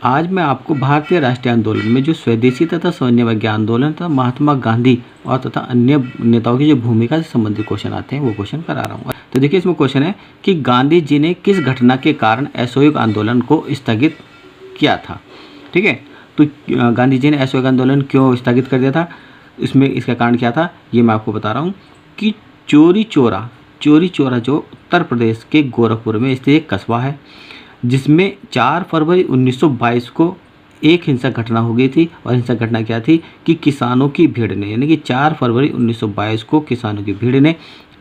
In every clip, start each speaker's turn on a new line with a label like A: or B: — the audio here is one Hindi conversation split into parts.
A: आज मैं आपको भारतीय राष्ट्रीय आंदोलन में जो स्वदेशी तथा सैन्य आंदोलन तथा महात्मा गांधी और तथा अन्य नेताओं की जो भूमिका से संबंधित क्वेश्चन आते हैं वो क्वेश्चन करा रहा हूँ। तो देखिए इसमें क्वेश्चन है कि गांधी जी ने किस घटना के कारण असहयोग आंदोलन को स्थगित किया था। ठीक है, तो गांधी जी ने असहयोग आंदोलन क्यों स्थगित कर दिया था, इसमें इसका कारण क्या था ये मैं आपको बता रहा हूँ कि चोरी चोरा जो उत्तर प्रदेश के गोरखपुर में स्थित एक कस्बा है, जिसमें 4 फरवरी 1922 को एक हिंसक घटना हो गई थी। और हिंसक घटना क्या थी कि किसानों की भीड़ ने, यानी कि 4 फरवरी 1922 को किसानों की भीड़ ने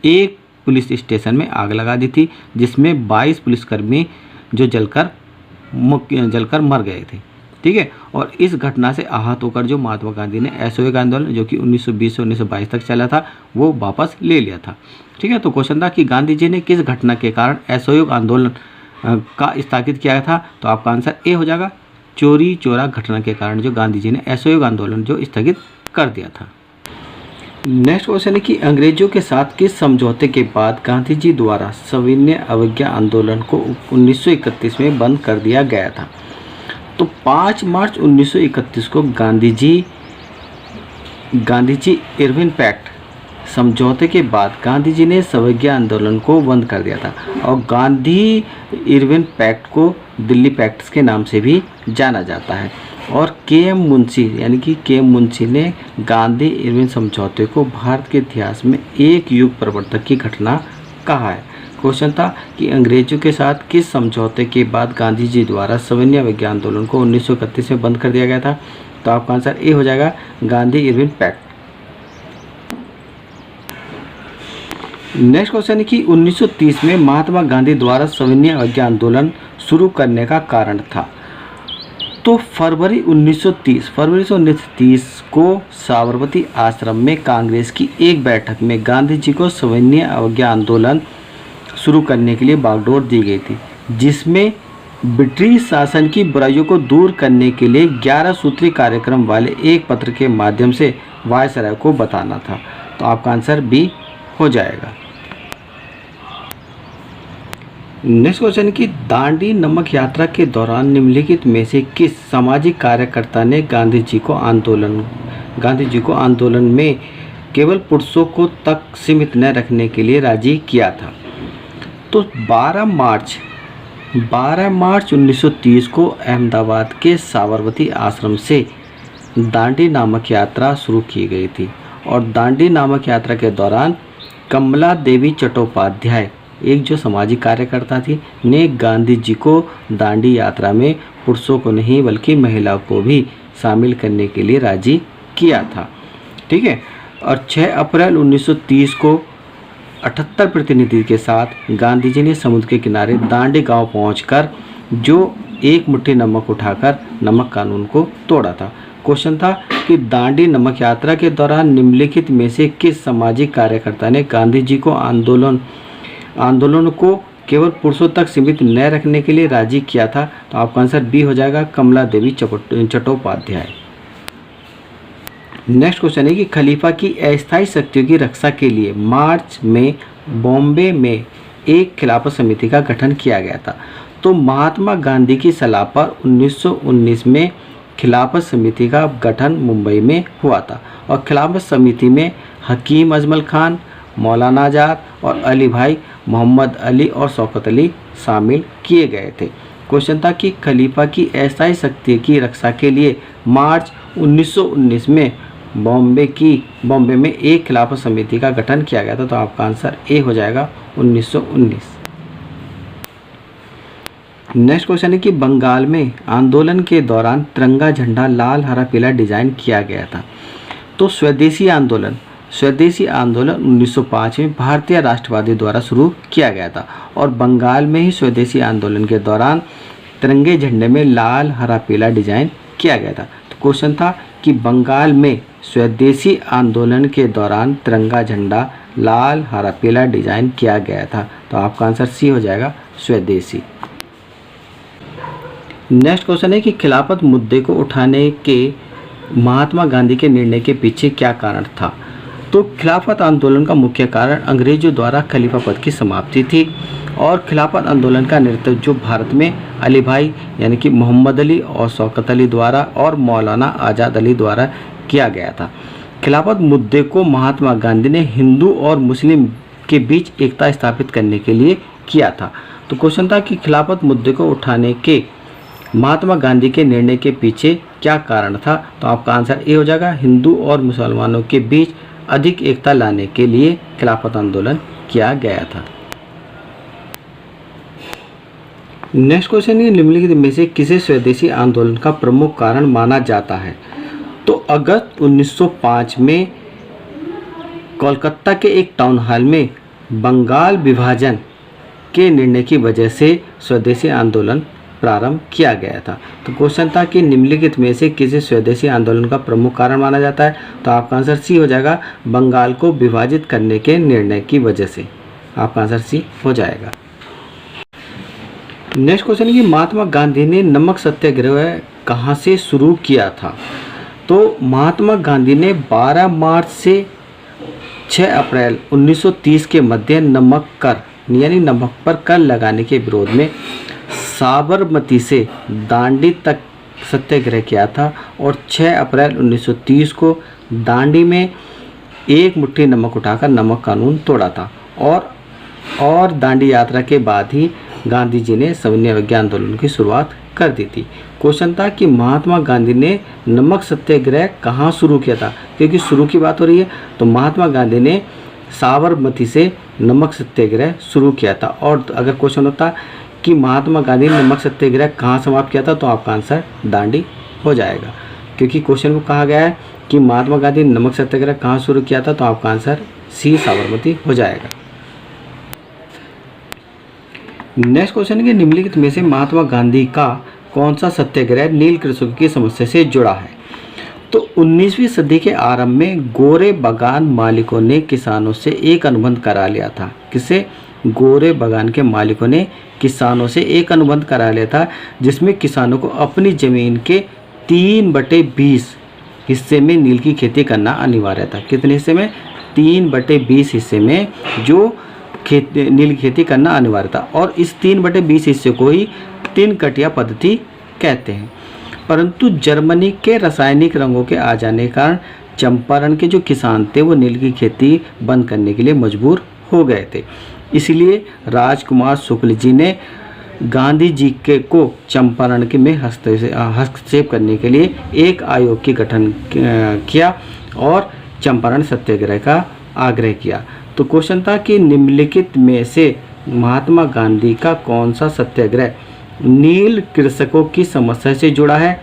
A: एक पुलिस स्टेशन में आग लगा दी थी, जिसमें 22 पुलिसकर्मी जो जलकर मर गए थे। ठीक है, और इस घटना से आहत होकर जो महात्मा गांधी ने असहयोग आंदोलन जो कि 1920 से 1922 तक चला था वो वापस ले लिया था। ठीक है, तो क्वेश्चन था कि गांधी जी ने किस घटना के कारण असहयोग आंदोलन का स्थगित किया था, तो आपका आंसर ए हो जाएगा। चोरी चोरा घटना के कारण जो गांधी जी ने असहयोग आंदोलन जो स्थगित कर दिया था। नेक्स्ट क्वेश्चन है कि अंग्रेजों के साथ किस समझौते के बाद गांधी जी द्वारा सविनय अवज्ञा आंदोलन को 1931 में बंद कर दिया गया था। तो 5 मार्च 1931 को गांधी जी इरविन पैक्ट समझौते के बाद गांधी जी ने सविनय आंदोलन को बंद कर दिया था। और गांधी इरविन पैक्ट को दिल्ली पैक्ट्स के नाम से भी जाना जाता है। और के.एम. मुंशी यानी कि के.एम. मुंशी ने गांधी इरविन समझौते को भारत के इतिहास में एक युग परिवर्तक की घटना कहा है। क्वेश्चन था कि अंग्रेजों के साथ किस समझौते के बाद गांधी जी द्वारा सविनय अवज्ञा आंदोलन को 1931 में बंद कर दिया गया था, तो आपका आंसर ए हो जाएगा, Gandhi Irwin pact. Next question है कि 1930 में महात्मा गांधी द्वारा सविनय अवज्ञा आंदोलन शुरू करने का कारण था। तो फरवरी 1930 को साबरमती आश्रम में कांग्रेस की एक बैठक में गांधी जी को सविनय अवज्ञा आंदोलन शुरू करने के लिए बागडोर दी गई थी, जिसमें ब्रिटिश शासन की बुराइयों को दूर करने के लिए 11 सूत्री कार्यक्रम वाले एक पत्र के माध्यम से वायसराय को बताना था। तो आपका आंसर बी हो जाएगा। नेक्स्ट क्वेश्चन कि दांडी नमक यात्रा के दौरान निम्नलिखित में से किस सामाजिक कार्यकर्ता ने गांधी जी को आंदोलन में केवल पुरुषों को तक सीमित न रखने के लिए राजी किया था। तो 12 मार्च 1930 को अहमदाबाद के साबरमती आश्रम से दांडी नामक यात्रा शुरू की गई थी। और दांडी नामक यात्रा के दौरान कमला देवी चट्टोपाध्याय, एक जो सामाजिक कार्यकर्ता थी, ने गांधी जी को दांडी यात्रा में पुरुषों को नहीं बल्कि महिलाओं को भी शामिल करने के लिए राजी किया था। ठीक है, और 6 अप्रैल 1930 को 78 प्रतिनिधि के साथ गांधी जी ने समुद्र के किनारे दांडी गांव पहुंचकर जो एक मुट्ठी नमक उठाकर नमक कानून को तोड़ा था। क्वेश्चन था कि दांडी नमक यात्रा के दौरान निम्नलिखित में से किस सामाजिक कार्यकर्ता ने गांधी जी को आंदोलन को केवल पुरुषों तक सीमित न रखने के लिए राजी किया था, तो आपका आंसर बी हो जाएगा, कमला देवी चट्टोपाध्याय। नेक्स्ट क्वेश्चन है कि खलीफा की अस्थायी शक्तियों की रक्षा के लिए मार्च में बॉम्बे में एक खिलाफत समिति का गठन किया गया था। तो महात्मा गांधी की सलाह पर 1919 में खिलाफत समिति का गठन मुंबई में हुआ था। और खिलाफत समिति में हकीम अजमल खान, मौलाना आज़ाद और अली भाई मोहम्मद अली और शौकत अली शामिल किए गए थे। क्वेश्चन था कि खलीफा की अस्थायी शक्ति की रक्षा के लिए मार्च 1919 में बॉम्बे में एक खिलाफत समिति का गठन किया गया था, तो आपका आंसर ए हो जाएगा, 1919। नेक्स्ट क्वेश्चन है कि बंगाल में आंदोलन के दौरान तिरंगा झंडा लाल हरा पीला डिजाइन किया गया था। तो स्वदेशी आंदोलन 1905 में भारतीय राष्ट्रवादी द्वारा शुरू किया गया था। और बंगाल में ही स्वदेशी आंदोलन के दौरान तिरंगे झंडे में लाल हरा पीला डिजाइन किया गया था। तो क्वेश्चन था कि बंगाल में स्वदेशी आंदोलन के दौरान तिरंगा झंडा लाल हरा पीला डिजाइन किया गया था, तो आपका आंसर सी हो जाएगा, स्वदेशी। नेक्स्ट क्वेश्चन है कि खिलाफत मुद्दे को उठाने के महात्मा गांधी के निर्णय के पीछे क्या कारण था। तो खिलाफत आंदोलन का मुख्य कारण अंग्रेजों द्वारा खलीफा पद की समाप्ति थी। और खिलाफत आंदोलन का नेतृत्व जो भारत में अली भाई यानी कि मोहम्मद अली और शौकत अली द्वारा और मौलाना आज़ाद अली द्वारा किया गया था। खिलाफत मुद्दे को महात्मा गांधी ने हिंदू और मुस्लिम के बीच एकता स्थापित करने के लिए किया था। तो क्वेश्चन था कि खिलाफत मुद्दे को उठाने के महात्मा गांधी के निर्णय के पीछे क्या कारण था। तो आपका आंसर ए हो जाएगा, हिंदू और मुसलमानों के बीच अधिक एकता लाने के लिए खिलाफत आंदोलन किया गया था। नेक्स्ट क्वेश्चन है, निम्नलिखित में से किसे स्वदेशी आंदोलन का प्रमुख कारण माना जाता है। तो अगस्त 1905 में कोलकाता के एक टाउन हॉल में बंगाल विभाजन के निर्णय की वजह से स्वदेशी आंदोलन प्रारंभ किया गया था। तो क्वेश्चन था कि निम्नलिखित में से किसे स्वदेशी आंदोलन का प्रमुख कारण माना जाता है। तो आपका आंसर सी हो जाएगा, बंगाल को विभाजित करने के निर्णय की वजह से। आपका आंसर सी हो जाएगा। नेक्स्ट क्वेश्चन है कि महात्मा गांधी ने नमक सत्याग्रह कहाँ से शुरू किया था। तो महात्मा गांधी ने 12 मार्च से 6 अप्रैल 1930 के मध्य नमक कर यानी नमक पर कर लगाने के विरोध में साबरमती से दांडी तक सत्याग्रह किया था और 6 अप्रैल 1930 को दांडी में एक मुट्ठी नमक उठाकर नमक कानून तोड़ा था और दांडी यात्रा के बाद ही गांधी जी ने सविनय अवज्ञा आंदोलन की शुरुआत कर दी थी। क्वेश्चन था कि महात्मा गांधी ने नमक सत्याग्रह कहाँ शुरू किया था, क्योंकि शुरू की बात हो रही है। तो महात्मा गांधी ने साबरमती से नमक सत्याग्रह शुरू किया था। और अगर क्वेश्चन होता कि महात्मा गांधी ने नमक सत्याग्रह कहाँ समाप्त किया था, तो आपका आंसर दांडी हो जाएगा, क्योंकि क्वेश्चन में कहा गया है कि महात्मा गांधी ने नमक सत्याग्रह कहाँ शुरू किया था। तो आपका आंसर सी साबरमती हो जाएगा। नेक्स्ट क्वेश्चन है कि निम्नलिखित में से महात्मा गांधी का कौन सा सत्याग्रह नील कृषकों की समस्या से जुड़ा है। तो 19वीं सदी के आरंभ में गोरे बागान मालिकों ने किसानों से एक अनुबंध करा लिया था। किसे? गोरे बागान के मालिकों ने किसानों से एक अनुबंध करा लिया था, जिसमें किसानों को अपनी ज़मीन के 3/20 हिस्से में नील की खेती करना अनिवार्य था। कितने हिस्से में? 3/20 हिस्से में जो नील की खेती करना अनिवार्य था। और इस 3/20 हिस्से को ही 3 कटिया पद्धति कहते हैं। परंतु जर्मनी के रासायनिक रंगों के आ जाने के कारण चंपारण के जो किसान थे वो नील की खेती बंद करने के लिए मजबूर हो गए थे। इसलिए राजकुमार शुक्ल जी ने गांधी जी के को चंपारण के में हस्तक्षेप करने के लिए एक आयोग के गठन किया और चंपारण सत्याग्रह का आग्रह किया। तो क्वेश्चन था कि निम्नलिखित में से महात्मा गांधी का कौन सा सत्याग्रह नील कृषकों की समस्या से जुड़ा है।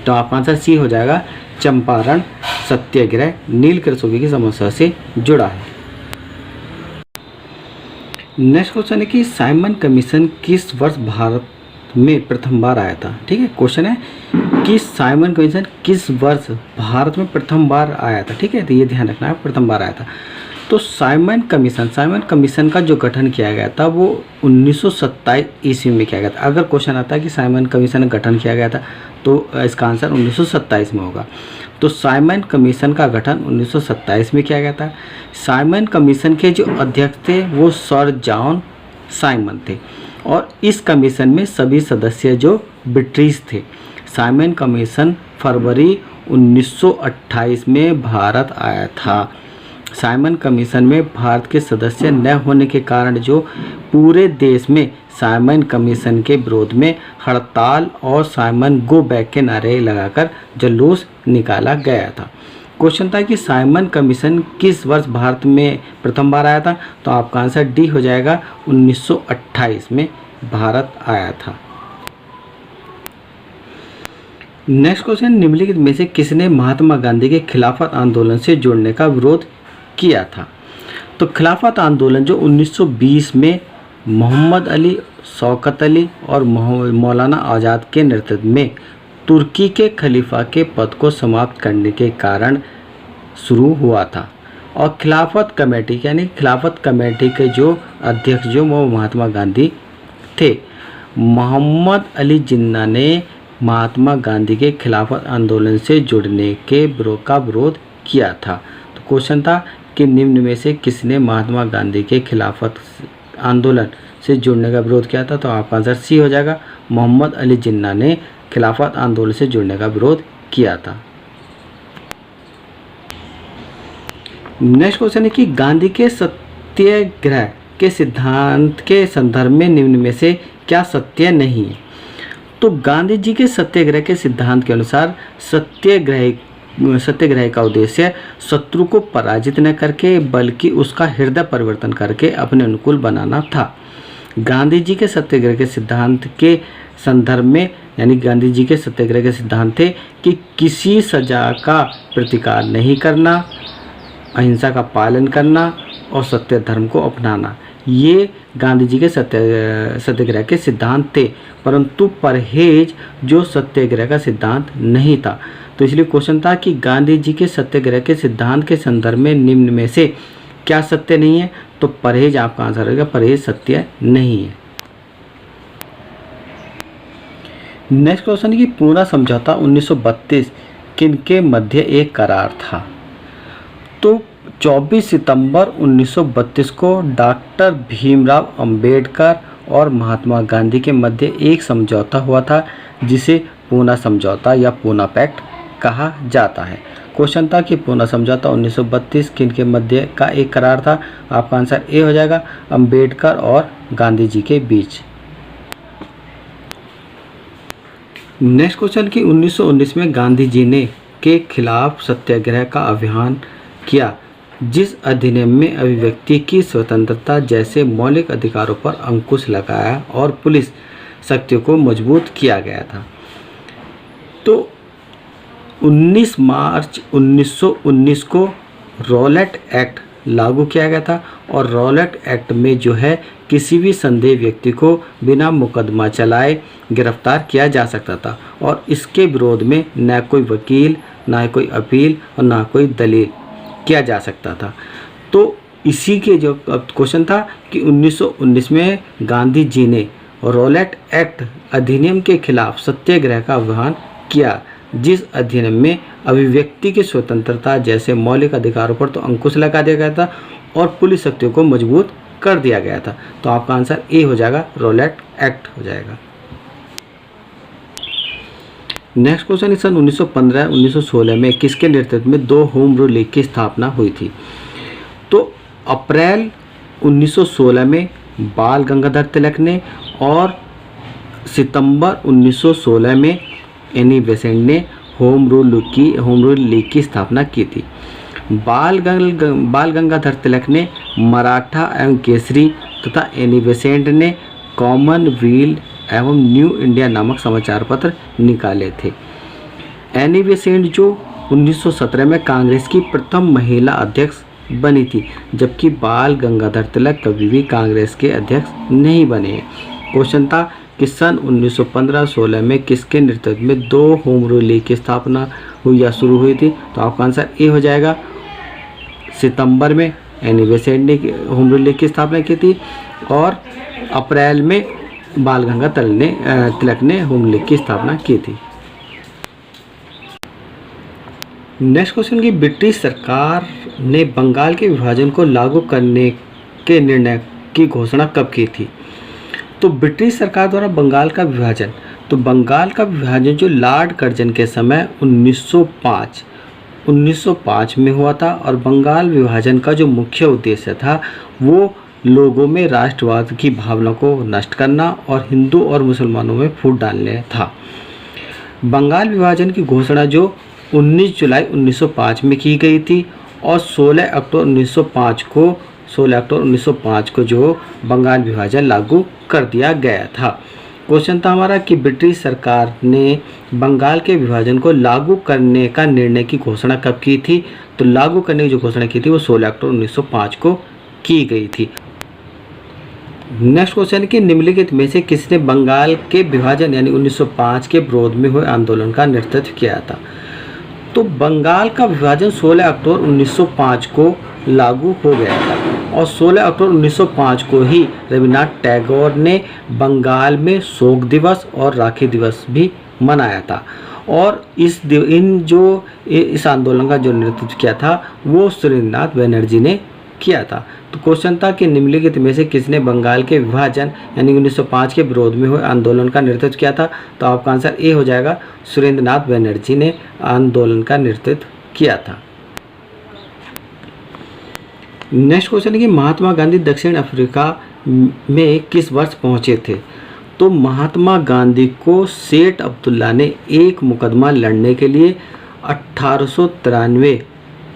A: तो आपका आंसर सी हो जाएगा, चंपारण सत्याग्रह नील कृषकों की समस्या से जुड़ा है। नेक्स्ट क्वेश्चन है कि साइमन कमीशन किस वर्ष भारत में प्रथम बार आया था। ठीक है, क्वेश्चन है कि साइमन कमीशन किस वर्ष भारत में प्रथम बार आया था। ठीक है, तो ये ध्यान रखना है, प्रथम बार आया था। तो साइमन कमीशन का जो गठन किया गया था वो 1927 ईस्वी में किया गया था। अगर क्वेश्चन आता है कि साइमन कमीशन का गठन किया गया था तो इसका आंसर 1927 में होगा। तो साइमन कमीशन का गठन 1927 में किया गया था। साइमन कमीशन के जो अध्यक्ष थे वो सर जॉन साइमन थे और इस कमीशन में सभी सदस्य जो ब्रिटिश थे। साइमन कमीशन फरवरी 1928 में भारत आया था। साइमन कमीशन में भारत के सदस्य न होने के कारण जो पूरे देश में साइमन कमीशन के विरोध में हड़ताल और साइमन गो बैक के नारे लगाकर जुलूस निकाला गया था। क्वेश्चन था कि साइमन कमीशन किस वर्ष भारत में प्रथम बार आया था। तो आपका आंसर डी हो जाएगा, 1928 में भारत आया था। नेक्स्ट क्वेश्चन, निम्नलिखित में से किसने महात्मा गांधी के खिलाफत आंदोलन से जुड़ने का विरोध किया था। तो खिलाफत आंदोलन जो 1920 में मोहम्मद अली, शौकत अली और मौलाना आज़ाद के नेतृत्व में तुर्की के खलीफा के पद को समाप्त करने के कारण शुरू हुआ था और खिलाफत कमेटी यानी खिलाफत कमेटी के जो अध्यक्ष जो वो महात्मा गांधी थे। मोहम्मद अली जिन्ना ने महात्मा गांधी के खिलाफत आंदोलन से जुड़ने के विरोध किया था। क्वेश्चन था कि निम्न में से किसने महात्मा गांधी के खिलाफत आंदोलन से जुड़ने का विरोध किया था? तो आपका आंसर सी हो जाएगा। मोहम्मद अली जिन्ना ने खिलाफत आंदोलन से जुड़ने का विरोध किया था। नेक्स्ट क्वेश्चन है कि गांधी के सत्याग्रह के सिद्धांत के संदर्भ में निम्न में से क्या सत्य नहीं है? तो गांधी जी के सत्याग्रह के सिद्धांत के अनुसार सत्याग्रह का उद्देश्य शत्रु को पराजित न करके बल्कि उसका हृदय परिवर्तन करके अपने अनुकूल बनाना था। गांधी जी के सत्याग्रह के सिद्धांत के संदर्भ में यानी गांधी जी के सत्याग्रह के सिद्धांत थे कि किसी सजा का प्रतिकार नहीं करना, अहिंसा का पालन करना और सत्य धर्म को अपनाना। ये गांधी जी के सत्याग्रह के सिद्धांत थे, परंतु परहेज जो सत्याग्रह का सिद्धांत नहीं था। तो इसलिए क्वेश्चन था कि गांधी जी के सत्याग्रह के सिद्धांत के संदर्भ में निम्न में से क्या सत्य नहीं है? तो परहेज आपका आंसर होगा, परहेज सत्य नहीं है। नेक्स्ट क्वेश्चन की पूना समझौता 1932 किनके मध्य एक करार था? तो 24 सितंबर 1932 को डॉक्टर भीमराव अंबेडकर और महात्मा गांधी के मध्य एक समझौता हुआ था जिसे पूना समझौता या पूना पैक्ट कहा जाता है। क्वेश्चन था कि पूना समझौता 1932 किनके मध्य का एक करार था? आपका आंसर ए हो जाएगा, अंबेडकर और गांधी जी के बीच। नेक्स्ट क्वेश्चन कि 1919 में गांधी जी ने के खिलाफ सत्याग्रह का अभियान किया जिस अधिनियम में अभिव्यक्ति की स्वतंत्रता जैसे मौलिक अधिकारों पर अंकुश लगाया और पुलिस शक्तियों को मजबूत किया गया था। तो 19 मार्च 1919 को रॉलेट एक्ट लागू किया गया था और रॉलेट एक्ट में जो है किसी भी संदेह व्यक्ति को बिना मुकदमा चलाए गिरफ्तार किया जा सकता था और इसके विरोध में न कोई वकील, न कोई अपील और न कोई दलील किया जा सकता था। तो इसी के जो क्वेश्चन था कि 1919 में गांधी जी ने रॉलेट एक्ट अधिनियम के खिलाफ सत्याग्रह का आह्वान किया जिस अधिनियम में अभिव्यक्ति की स्वतंत्रता जैसे मौलिक अधिकारों पर तो अंकुश लगा दिया गया था और पुलिस शक्तियों को मजबूत कर दिया गया था। तो आपका आंसर ए हो जाएगा, रॉलेट एक्ट हो जाएगा। नेक्स्ट क्वेश्चन सन 1915-1916 में किसके नेतृत्व में 2 होम रूल लीग की स्थापना हुई थी? तो अप्रैल 1916 में बाल गंगाधर तिलक ने और सितंबर 1916 में एनी बेसेंट ने होम रूल लीग की स्थापना की थी। बाल गंगाधर तिलक ने मराठा एवं केसरी तथा एनी बेसेंट ने कॉमनवेल्थ एवं न्यू इंडिया नामक समाचार पत्र निकाले थे। एनी बेसेंट जो 1917 में कांग्रेस की प्रथम महिला अध्यक्ष बनी थी, जबकि बाल गंगाधर तिलक कभी भी कांग्रेस के अध्यक्ष नहीं बने। क्वेश्चन था कि सन 1915-16 में किसके नेतृत्व में 2 होम रूल लीग की स्थापना हुई या शुरू हुई थी? तो आपका आंसर ए हो जाएगा। सितंबर में एनी बेसेंट ने होम रूल लीग की स्थापना की थी और अप्रैल में बाल गंगाधर तिलक ने होम लीग की स्थापना की थी। नेक्स्ट क्वेश्चन की ब्रिटिश सरकार ने बंगाल के विभाजन को लागू करने के निर्णय की घोषणा कब की थी? तो ब्रिटिश सरकार द्वारा बंगाल का विभाजन जो लॉर्ड कर्जन के समय 1905 में हुआ था और बंगाल विभाजन का जो मुख्य उद्देश्य था वो लोगों में राष्ट्रवाद की भावना को नष्ट करना और हिंदू और मुसलमानों में फूट डालने था। बंगाल विभाजन की घोषणा जो 19 जुलाई 1905 में की गई थी और 16 अक्टूबर 1905 को जो बंगाल विभाजन लागू कर दिया गया था। क्वेश्चन था हमारा कि ब्रिटिश सरकार ने बंगाल के विभाजन को लागू करने का निर्णय की घोषणा कब की थी? तो लागू करने की जो घोषणा की थी वो 16 अक्टूबर 1905 को की गई थी। नेक्स्ट क्वेश्चन कि निम्नलिखित में से किसने बंगाल के विभाजन यानी 1905 के विरोध में हुए आंदोलन का नेतृत्व किया था? तो बंगाल का विभाजन 16 अक्टूबर 1905 को लागू हो गया था और 16 अक्टूबर 1905 को ही रविन्द्रनाथ टैगोर ने बंगाल में शोक दिवस और राखी दिवस भी मनाया था और इस आंदोलन का जो नेतृत्व किया था वो सुरेंद्रनाथ बनर्जी ने किया था। तो क्वेश्चन था कि निम्नलिखित में से किसने बंगाल के विभाजन यानी 1905 के विरोध में हुए आंदोलन का नेतृत्व किया था। तो आपका आंसर ए हो जाएगा, सुरेंद्रनाथ बनर्जी ने आंदोलन का नेतृत्व किया था। नेक्स्ट क्वेश्चन है कि महात्मा गांधी दक्षिण अफ्रीका में किस वर्ष पहुंचे थे। तो महात्मा गांधी को सेठ अब्दुल्ला ने एक मुकदमा लड़ने के लिए 1893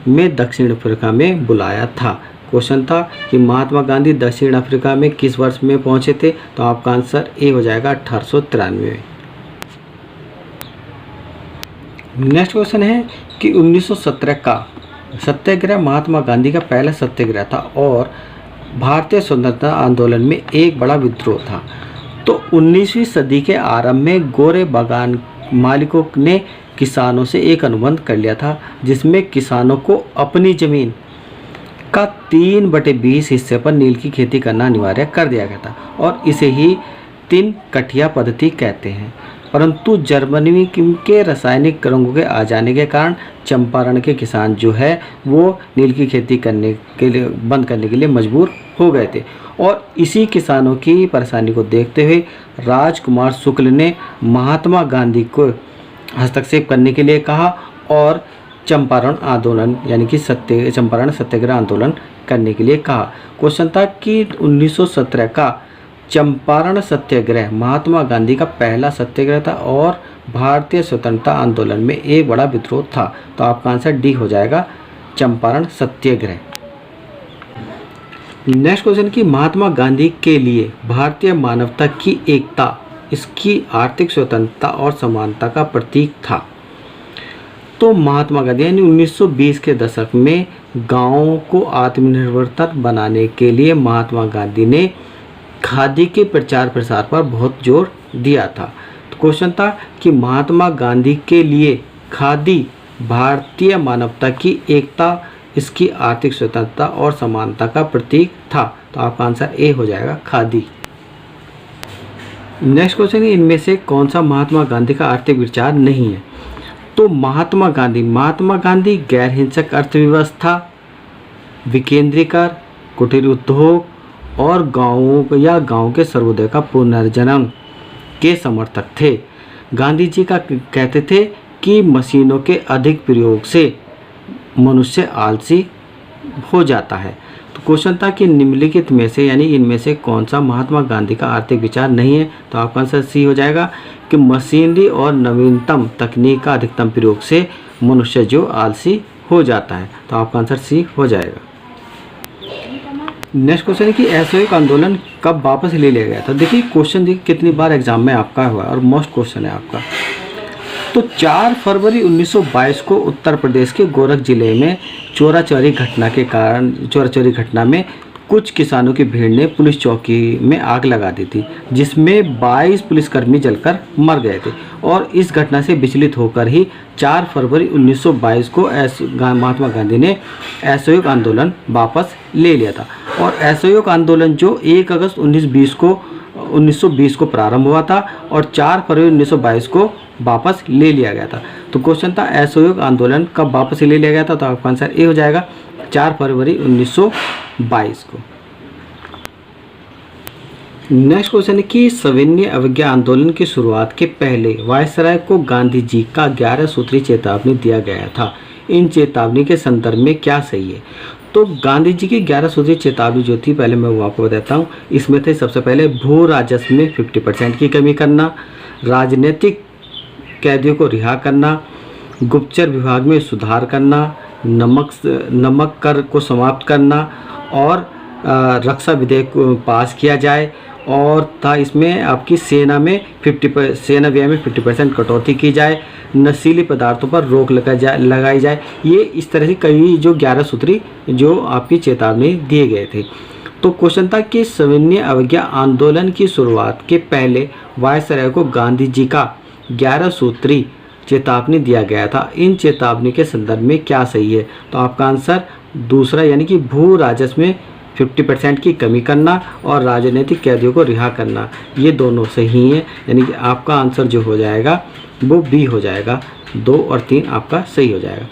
A: में दक्षिण अफ्रीका में बुलाया था। क्वेश्चन था कि महात्मा गांधी दक्षिण अफ्रीका में किस वर्ष में पहुंचे थे। तो आपका आंसर ए हो जाएगा, 1893 में। नेक्स्ट क्वेश्चन है कि 1917 का सत्याग्रह महात्मा गांधी का पहला सत्याग्रह था और भारतीय स्वतंत्रता आंदोलन में एक बड़ा विद्रोह था। तो 19वीं सदी के आरंभ में गोरे बागान मालिकों ने किसानों से एक अनुबंध कर लिया था, जिसमें किसानों को अपनी ज़मीन का 3/20 हिस्से पर नील की खेती करना अनिवार्य कर दिया गया था और इसे ही 3 कठिया पद्धति कहते हैं। परंतु जर्मनी के रासायनिक रंगों के आ जाने के कारण चंपारण के किसान जो है वो नील की खेती करने के लिए बंद करने के लिए मजबूर हो गए थे और इसी किसानों की परेशानी को देखते हुए राजकुमार शुक्ल ने महात्मा गांधी को हस्तक्षेप करने के लिए कहा और चंपारण आंदोलन यानी कि चंपारण सत्याग्रह आंदोलन करने के लिए कहा। क्वेश्चन था कि 1917 का चंपारण सत्याग्रह महात्मा गांधी का पहला सत्याग्रह था और भारतीय स्वतंत्रता आंदोलन में एक बड़ा विद्रोह था। तो आपका आंसर डी हो जाएगा, चंपारण सत्याग्रह। नेक्स्ट क्वेश्चन कि महात्मा गांधी के लिए भारतीय मानवता की एकता, इसकी आर्थिक स्वतंत्रता और समानता का प्रतीक था। तो महात्मा गांधी यानी 1920 के दशक में गांवों को आत्मनिर्भरता बनाने के लिए महात्मा गांधी ने खादी के प्रचार प्रसार पर बहुत जोर दिया था। तो क्वेश्चन था कि महात्मा गांधी के लिए खादी भारतीय मानवता की एकता, इसकी आर्थिक स्वतंत्रता और समानता का प्रतीक था। तो आपका आंसर ए हो जाएगा, खादी। नेक्स्ट क्वेश्चन है इनमें से कौन सा महात्मा गांधी का आर्थिक विचार नहीं है। तो महात्मा गांधी गैर हिंसक अर्थव्यवस्था, विकेंद्रीकरण, कुटीर उद्योग और गांवों या गांव के सर्वोदय का पुनर्जन्म के समर्थक थे। गांधी जी का कहते थे कि मशीनों के अधिक प्रयोग से मनुष्य आलसी हो जाता है। तो क्वेश्चन था कि निम्नलिखित में से यानी इनमें से कौन सा महात्मा गांधी का आर्थिक विचार नहीं है। तो आपका आंसर सी हो जाएगा कि मशीनरी और नवीनतम तकनीक का अधिकतम प्रयोग से मनुष्य जो आलसी हो जाता है। तो आपका आंसर सी हो जाएगा। नेक्स्ट क्वेश्चन है कि असहयोग आंदोलन कब वापस ले लिया गया था। देखिए क्वेश्चन देखिए कितनी बार एग्जाम में आपका हुआ और मोस्ट क्वेश्चन है आपका। तो 4 फरवरी 1922 को उत्तर प्रदेश के गोरख जिले में चोरी घटना में कुछ किसानों की भीड़ ने पुलिस चौकी में आग लगा दी थी, जिसमें 22 पुलिसकर्मी जलकर मर गए थे और इस घटना से विचलित होकर ही 4 फरवरी 1922 को महात्मा गांधी ने असहयोग आंदोलन वापस ले लिया था और असहयोग आंदोलन जो 1 अगस्त 1920 को प्रारंभ हुआ था और 4 फरवरी 1922 को वापस ले लिया गया था। तो क्वेश्चन था असहयोग आंदोलन कब वापस ले लिया गया था। तो आपका आंसर ए हो जाएगा, 4 फरवरी 1922 को। नेक्स्ट क्वेश्चन है कि सविनय अवज्ञा आंदोलन की शुरुआत के पहले वायसराय को गांधी जी का 11 सूत्री चेतावनी दिया गया था। इन चेतावनी के संदर्भ में क्या सही है। तो गांधी जी की 11 सूत्री चेतावनी जो थी, पहले मैं वो आपको बताता हूँ। इसमें थे सबसे पहले भू राजस्व में 50% की कमी करना, राजनीतिक कैदियों को रिहा करना, गुप्तचर विभाग में सुधार करना, नमक कर को समाप्त करना और रक्षा विधेयक पास किया जाए और था इसमें आपकी सेना व्यय में 50% कटौती की जाए, नशीली पदार्थों पर रोक लगाई जाए। ये इस तरह से कई जो 11 सूत्री जो आपकी चेतावनी दिए गए थे। तो क्वेश्चन था कि सविनय अवज्ञा आंदोलन की शुरुआत के पहले वायसराय को गांधी जी का 11 सूत्री चेतावनी दिया गया था। इन चेतावनी के संदर्भ में क्या सही है। तो आपका आंसर दूसरा यानी कि भू राजस्व में 50% की कमी करना और राजनीतिक कैदियों को रिहा करना, ये दोनों सही हैं। यानी कि आपका आंसर जो हो जाएगा वो बी हो जाएगा, 2 और 3 आपका सही हो जाएगा।